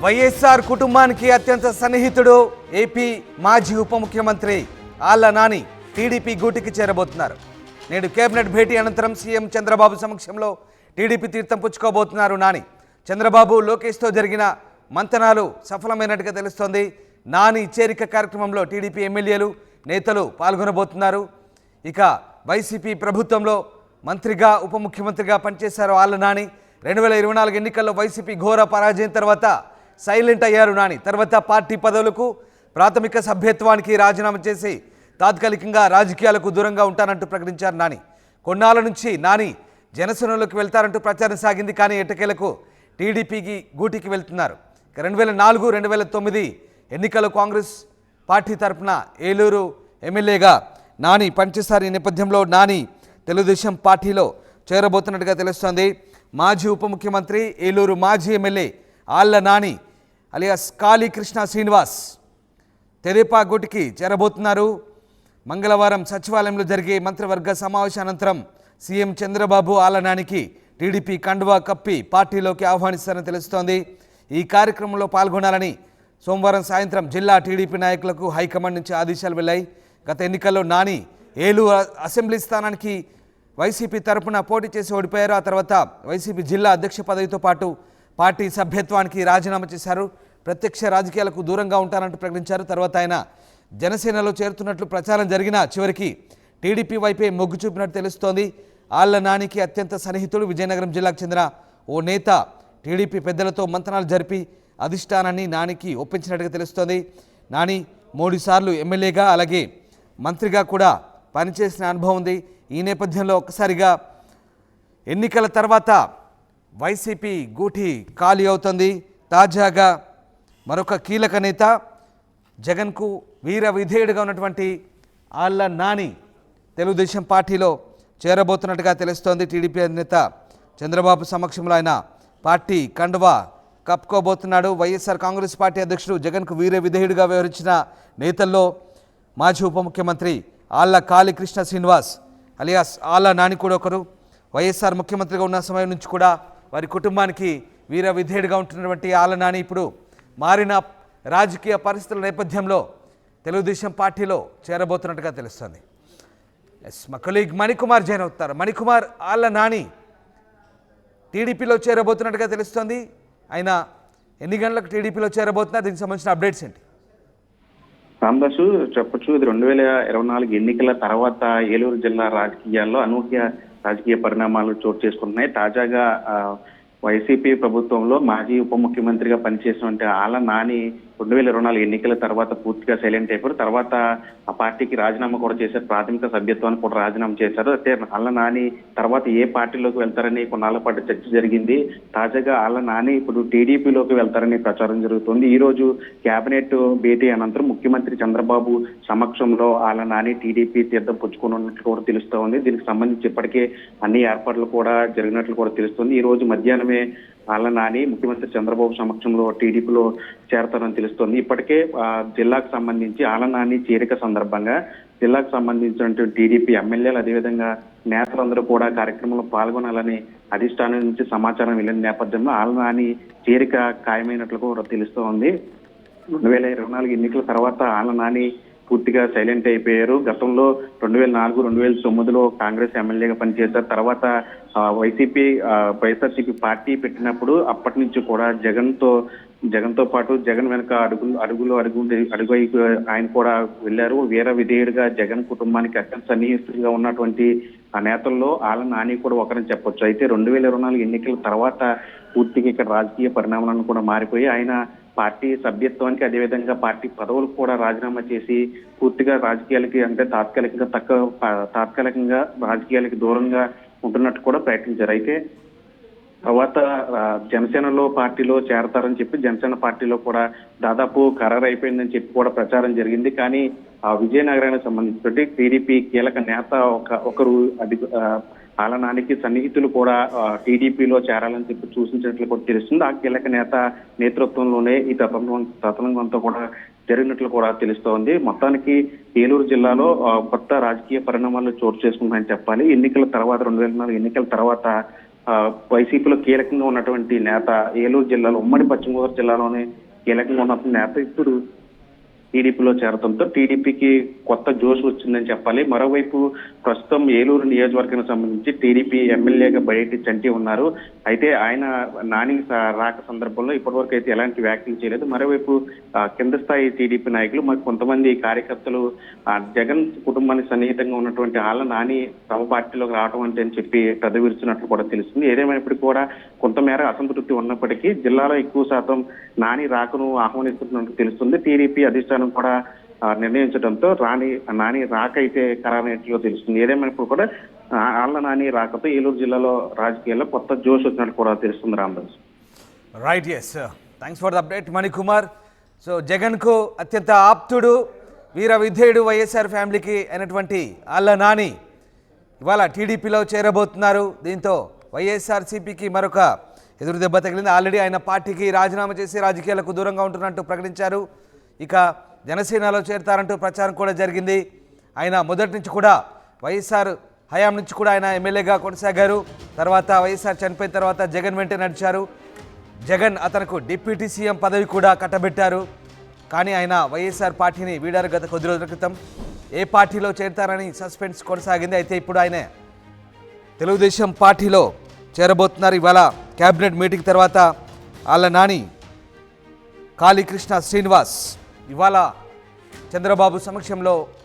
వైఎస్ఆర్ కుటుంబానికి అత్యంత సన్నిహితుడు ఏపీ మాజీ ఉప ముఖ్యమంత్రి ఆళ్ల నాని టీడీపీ గూటికి చేరబోతున్నారు. నేడు కేబినెట్ భేటీ అనంతరం సీఎం చంద్రబాబు సమక్షంలో టీడీపీ తీర్థం పుచ్చుకోబోతున్నారు నాని. చంద్రబాబు లోకేష్తో జరిగిన మంతనాలు సఫలమైనట్టుగా తెలుస్తోంది. నాని చేరిక కార్యక్రమంలో టీడీపీ ఎమ్మెల్యేలు నేతలు పాల్గొనబోతున్నారు. ఇక వైసీపీ ప్రభుత్వంలో మంత్రిగా ఉప ముఖ్యమంత్రిగా పనిచేశారు ఆళ్ల నాని. 2024 ఎన్నికల్లో వైసీపీ ఘోర పరాజయం తర్వాత సైలెంట్ అయ్యారు నాని. తర్వాత పార్టీ పదవులకు ప్రాథమిక సభ్యత్వానికి రాజీనామా చేసి తాత్కాలికంగా రాజకీయాలకు దూరంగా ఉంటానంటూ ప్రకటించారు నాని. కొన్నాళ్ళ నుంచి నాని జనసేనలోకి వెళ్తారంటూ ప్రచారం సాగింది. కానీ ఎట్టకేలకు టీడీపీకి గూటికి వెళ్తున్నారు. 2004, 2009 ఎన్నికల్లో కాంగ్రెస్ పార్టీ తరఫున ఏలూరు ఎమ్మెల్యేగా నాని పనిచేశారు. ఈ నేపథ్యంలో నాని తెలుగుదేశం పార్టీలో చేరబోతున్నట్టుగా తెలుస్తోంది. మాజీ ఉప ముఖ్యమంత్రి ఏలూరు మాజీ ఎమ్మెల్యే ఆళ్ల నాని అలియాస్ కాళీకృష్ణ శ్రీనివాస్ తెదేపా గూటికి చేరబోతున్నారు. మంగళవారం సచివాలయంలో జరిగే మంత్రివర్గ సమావేశానంతరం సీఎం చంద్రబాబు ఆళ్ల నానికి టీడీపీ కండువా కప్పి పార్టీలోకి ఆహ్వానిస్తారని తెలుస్తోంది. ఈ కార్యక్రమంలో పాల్గొనాలని సోమవారం సాయంత్రం జిల్లా టీడీపీ నాయకులకు హైకమాండ్ నుంచి ఆదేశాలు వెళ్లాయి. గత ఎన్నికల్లో నాని ఏలూరు అసెంబ్లీ స్థానానికి వైసీపీ తరపున పోటీ చేసి ఓడిపోయారు. ఆ తర్వాత వైసీపీ జిల్లా అధ్యక్ష పదవితో పాటు పార్టీ సభ్యత్వానికి రాజీనామా చేశారు. ప్రత్యక్ష రాజకీయాలకు దూరంగా ఉంటారంటూ ప్రకటించారు. తర్వాత ఆయన జనసేనలో చేరుతున్నట్లు ప్రచారం జరిగినా చివరికి టీడీపీ వైపే మొగ్గు చూపినట్టు తెలుస్తోంది. ఆళ్ల నానికి అత్యంత సన్నిహితుడు విజయనగరం జిల్లాకు చెందిన ఓ నేత టీడీపీ పెద్దలతో మంతనాలు జరిపి అధిష్టానాన్ని నానికి ఒప్పించినట్టుగా తెలుస్తోంది. నాని 3 సార్లు ఎమ్మెల్యేగా అలాగే మంత్రిగా కూడా పనిచేసిన అనుభవం ఉంది. ఈ నేపథ్యంలో ఒక్కసారిగా ఎన్నికల తర్వాత వైసీపీ గూటి ఖాళీ అవుతుంది. తాజాగా మరొక కీలక నేత జగన్కు వీర విధేయుడిగా ఉన్నటువంటి ఆళ్ల నాని తెలుగుదేశం పార్టీలో చేరబోతున్నట్టుగా తెలుస్తోంది. టీడీపీ అధినేత చంద్రబాబు సమక్షంలో ఆయన పార్టీ కండువా కప్పుకోబోతున్నాడు. వైఎస్ఆర్ కాంగ్రెస్ పార్టీ అధ్యక్షుడు జగన్కు వీర విధేయుడిగా వ్యవహరించిన నేతల్లో మాజీ ఉప ముఖ్యమంత్రి ఆళ్ల కాళీకృష్ణ శ్రీనివాస్ అలియాస్ ఆళ్ల నాని కూడా ఒకరు. వైఎస్ఆర్ ముఖ్యమంత్రిగా ఉన్న సమయం నుంచి కూడా వారి కుటుంబానికి వీర విధేయుడిగా ఉంటున్నటువంటి ఆళ్ల నాని ఇప్పుడు మారిన రాజకీయ పరిస్థితుల నేపథ్యంలో తెలుగుదేశం పార్టీలో చేరబోతున్నట్టుగా తెలుస్తుంది. మా కొలీగ్ మణికుమార్ జాయిన్ అవుతారు. మణికుమార్, ఆళ్ల నాని టీడీపీలో చేరబోతున్నట్టుగా తెలుస్తోంది. ఆయన ఎన్ని గంటలకు టీడీపీలో చేరబోతున్నారు? దీనికి సంబంధించిన అప్డేట్స్ ఏంటి? రామదాసు చెప్పొచ్చు, ఇది 2024 ఎన్నికల తర్వాత ఏలూరు జిల్లా రాజకీయాల్లో అనూహ్య రాజకీయ పరిణామాలు చోటు చేసుకుంటున్నాయి. తాజాగా వైసీపీ ప్రభుత్వంలో మాజీ ఉప ముఖ్యమంత్రిగా పనిచేసినటువంటి ఆళ్ల నాని 2024 ఎన్నికల తర్వాత పూర్తిగా సైలెంట్ అయిపోయారు. తర్వాత ఆ పార్టీకి రాజీనామా కూడా చేశారు. ప్రాథమిక సభ్యత్వాన్ని కూడా రాజీనామా చేశారు. అయితే ఆళ్ల నాని తర్వాత ఏ పార్టీలోకి వెళ్తారని కొన్నాళ్ల పాటు చర్చ జరిగింది. తాజాగా ఆళ్ల నాని ఇప్పుడు టీడీపీలోకి వెళ్తారని ప్రచారం జరుగుతుంది. ఈ రోజు కేబినెట్ భేటీ అనంతరం ముఖ్యమంత్రి చంద్రబాబు సమక్షంలో ఆళ్ల నాని టీడీపీ తీర్థం పుచ్చుకున్నట్లు కూడా తెలుస్తూ ఉంది. దీనికి సంబంధించి ఇప్పటికే అన్ని ఏర్పాట్లు కూడా జరిగినట్లు కూడా తెలుస్తుంది. ఈ రోజు మధ్యాహ్నమే ఆళ్ల నాని ముఖ్యమంత్రి చంద్రబాబు సమక్షంలో టీడీపీలో చేరతారని తెలుస్తోంది. ఇప్పటికే జిల్లాకు సంబంధించి ఆళ్ల నాని చేరిక సందర్భంగా జిల్లాకు సంబంధించినటువంటి టీడీపీ ఎమ్మెల్యేలు అదేవిధంగా నేతలందరూ కూడా కార్యక్రమంలో పాల్గొనాలని అధిష్టానం నుంచి సమాచారం వెళ్ళిన నేపథ్యంలో ఆళ్ల నాని చేరిక ఖాయమైనట్లు కూడా తెలుస్తూ ఉంది. 2024 ఎన్నికల తర్వాత ఆళ్ల నాని పూర్తిగా సైలెంట్ అయిపోయారు. గతంలో 2004, 2009లో కాంగ్రెస్ ఎమ్మెల్యేగా పనిచేశారు. తర్వాత వైఎస్ఆర్సీపీ పార్టీ పెట్టినప్పుడు అప్పటి నుంచి కూడా జగన్తో పాటు జగన్ వెనక అడుగు ఆయన కూడా వెళ్ళారు. వీర విధేయుడిగా జగన్ కుటుంబానికి అత్యంత సన్నిహితుడిగా ఉన్నటువంటి ఆ నేతల్లో ఆళ్ల నాని కూడా ఒకరని చెప్పొచ్చు. అయితే 2024 ఎన్నికల తర్వాత పూర్తిగా ఇక్కడ రాజకీయ పరిణామాలను కూడా మారిపోయి ఆయన పార్టీ సభ్యత్వానికి అదేవిధంగా పార్టీ పదవులకు కూడా రాజీనామా చేసి పూర్తిగా రాజకీయాలకి అంటే తాత్కాలికంగా రాజకీయాలకి దూరంగా ఉంటున్నట్టు కూడా ప్రకటించారు. అయితే తర్వాత జనసేనలో పార్టీలో చేరతారని చెప్పి జనసేన పార్టీలో కూడా దాదాపు ఖరారు అయిపోయిందని చెప్పి కూడా ప్రచారం జరిగింది. కానీ విజయనగరానికి సంబంధించి టీడీపీ కీలక నేత ఒకరు ఆళ్ల నానికి సన్నిహితులు కూడా టీడీపీలో చేరాలని చెప్పి సూచించినట్లు కూడా తెలుస్తుంది. ఆ కీలక నేత నేతృత్వంలోనే ఈ తతంగం అంతా కూడా జరిగినట్లు కూడా తెలుస్తోంది. మొత్తానికి ఏలూరు జిల్లాలో కొత్త రాజకీయ పరిణామాలు చోటు చేసుకుంటాయని చెప్పాలి. ఎన్నికల తర్వాత 2024 ఎన్నికల తర్వాత వైసీపీలో కీలకంగా ఉన్నటువంటి నేత, ఏలూరు జిల్లాలో ఉమ్మడి పశ్చిమ గోదావరి జిల్లాలోనే కీలకంగా ఉన్న నేత ఇప్పుడు టీడీపీలో చేరడంతో టీడీపీకి కొత్త జోష్ వచ్చిందని చెప్పాలి. మరోవైపు ప్రస్తుతం ఏలూరు నియోజకవర్గానికి సంబంధించి టీడీపీ ఎమ్మెల్యేగా బయటి చంటి ఉన్నారు. అయితే ఆయన నాని రాక సందర్భంలో ఇప్పటివరకు అయితే ఎలాంటి వ్యాఖ్యలు చేయలేదు. మరోవైపు కింద స్థాయి టీడీపీ నాయకులు మరి కొంతమంది కార్యకర్తలు జగన్ కుటుంబానికి సన్నిహితంగా ఉన్నటువంటి ఆళ్ళ నాని తమ పార్టీలోకి రావడం అంటే అని చెప్పి పెదవిరుచున్నట్లు కూడా తెలుస్తుంది. ఏదేమైనప్పటికీ కూడా కొంతమేర అసంతృప్తి ఉన్నప్పటికీ జిల్లాలో ఎక్కువ శాతం నాని రాకను ఆహ్వానిస్తున్నట్టు తెలుస్తుంది. టీడీపీ అధిష్టానం కూడా నిర్ణయించడంతో నాని రాక అయితే ఖరారైనట్లు తెలుస్తుంది. ఏదేమైనప్పుడు కూడా ఆళ్ళ నాని రాకతో ఏలూరు జిల్లాలో రాజకీయాల్లో కొత్త జోష్ వచ్చినట్టు కూడా తెలుస్తుంది. Ramadas. Right, yes, thanks for the update Manikumar. So జగన్కు అత్యంత ఆప్తుడు, వీర విధేయుడు వైఎస్ఆర్ ఫ్యామిలీకి అయినటువంటి ఆళ్ళ నాని ఇవాళ టీడీపీలో చేరబోతున్నారు. దీంతో వైఎస్ఆర్సీపీకి మరొక ఎదురు దెబ్బ తగిలింది. ఆల్రెడీ ఆయన పార్టీకి రాజీనామా చేసి రాజకీయాలకు దూరంగా ఉంటున్నట్టు ప్రకటించారు. ఇక జనసేనలో చేరతారంటూ ప్రచారం కూడా జరిగింది. ఆయన మొదటి నుంచి కూడా వైఎస్ఆర్ హయాం నుంచి కూడా ఆయన ఎమ్మెల్యేగా కొనసాగారు. తర్వాత వైఎస్ఆర్ చనిపోయిన తర్వాత జగన్ వెంటే నడిచారు. జగన్ అతనికి డిప్యూటీ సీఎం పదవి కూడా కట్టబెట్టారు. కానీ ఆయన వైఎస్ఆర్ పార్టీని వీడారు గత కొద్ది రోజుల క్రితం. ఏ పార్టీలో చేరతారని సస్పెన్స్ కొనసాగింది. అయితే ఇప్పుడు ఆయన తెలుగుదేశం పార్టీలో చేరబోతున్నారు. ఇవాళ క్యాబినెట్ మీటింగ్ తర్వాత ఆళ్ళ నాని, కాళీకృష్ణ శ్రీనివాస్ ఇవాళ చంద్రబాబు సమక్షంలో